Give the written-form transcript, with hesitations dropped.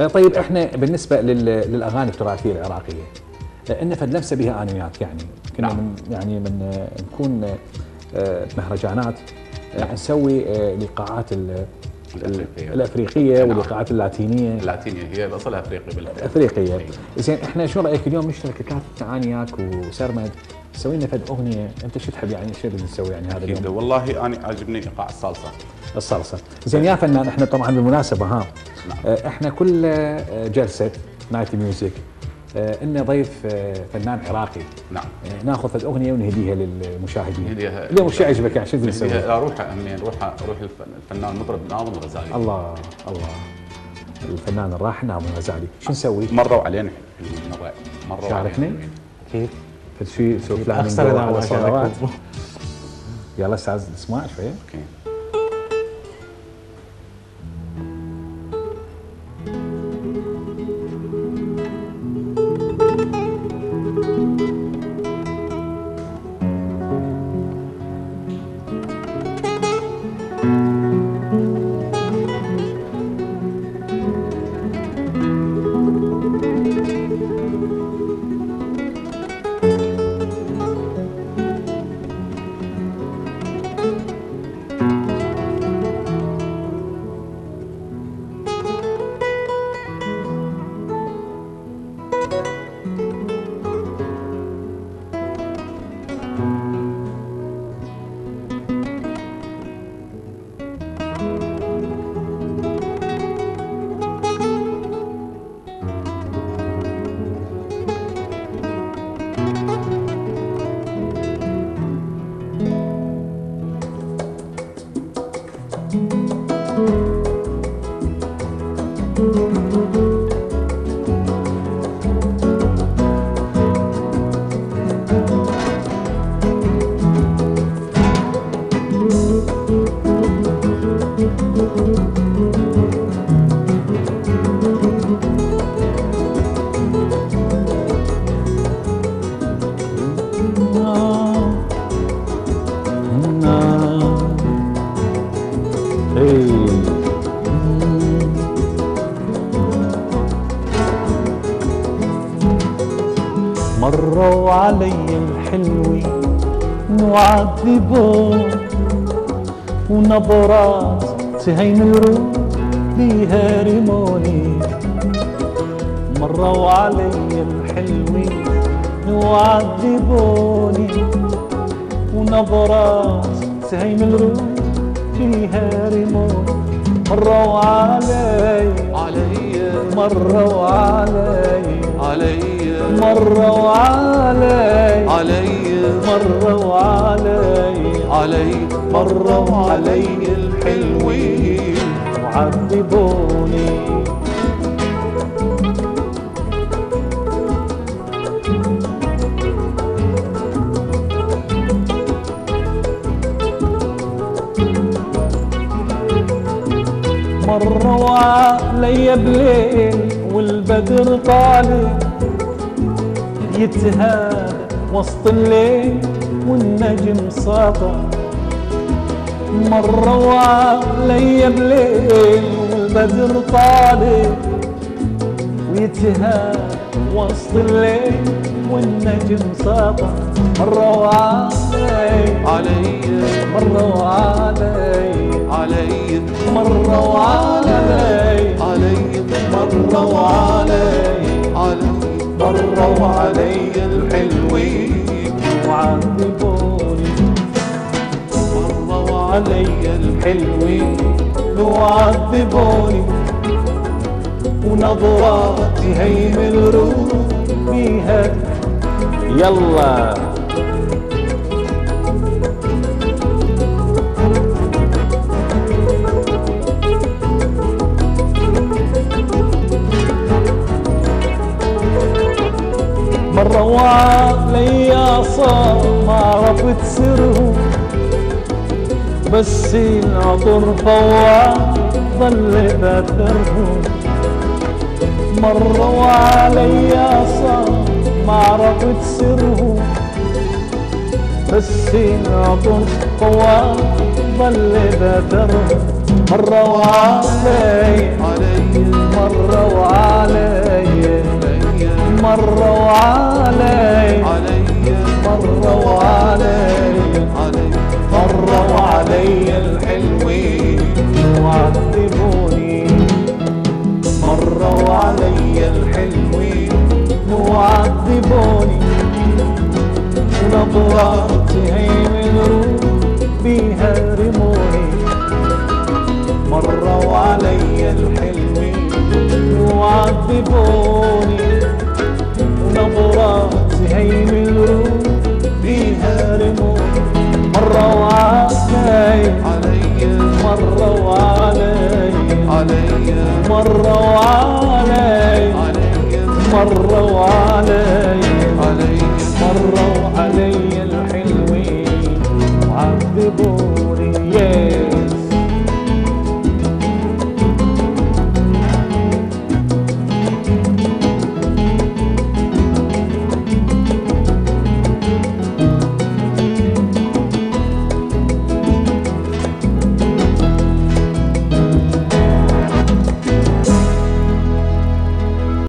طيب احنا بالنسبه للاغاني التراثيه العراقيه ان فد لمسه بها انميات، يعني كنا نعم. من نكون مهرجانات، نسوي لقاءات الافريقيه نعم. واللقاءات اللاتينيه. اللاتينيه هي اصلها افريقي بالفعل. افريقيه. زين احنا شو رايك اليوم نشترك ثلاث انياك وسرمد تسوي لنا فد اغنيه، انت شو تحب يعني شو بدنا نسوي يعني هذا اكيد اليوم؟ والله انا عاجبني ايقاع الصلصه. الصلصه. زين يا فنان، احنا طبعا بالمناسبه نعم. احنا كل جلسه نايت ميوزك إن ضيف فنان عراقي. نعم. ناخذ الاغنيه ونهديها للمشاهدين. نهديها اليوم وش يعجبك يعني شو بدنا نسوي؟ نهديها روحها روح الفنان المطرب ناظم الغزالي. الله الله. الفنان الراحل ناظم الغزالي، شو نسوي؟ مروا علينا شاركنا؟ كيف؟ شيء سوي فلان على صلوات. يلا استاذ اسمع شوي. اوكي. مروا علي الحلوين نعذبون ونظرات تهين الروح بيها رموني. مروا علي الحلوين نعذبوني ونظرات تهين الروح بيها رموني. مروا علي مروا علي مروا علي الحلوين وعذبوني. مروا علي بليل والبدر طالع يتهادى وسط الليل والنجم ساطع. مروا علي بليل والبدر طالع ويتهادى وسط الليل والنجم ساطع. مروا علي مروا علي مروا علي مروا علي الحلوين وعذبوني. مروا علي الحلوين وعذبوني ونظرات هيم الروح بيها. يلا مروا علي صار ما عرفت سرهم بس العطر فواه ظل باثرهم. مروا علي صار ما عرفت سرهم بس العطر فواه ظل باثرهم. مروا علي مروا علي مروا علي مروا علي مروا علي الحلوين وعذبوني مروا علي الحلوين وعذبوني ونظراتي هي من روح بيها رموني مروا علي الحلوين وعذبوني ونظراتي هي من روح بيها رموني مروا علي مروا علي مروا علي مروا علي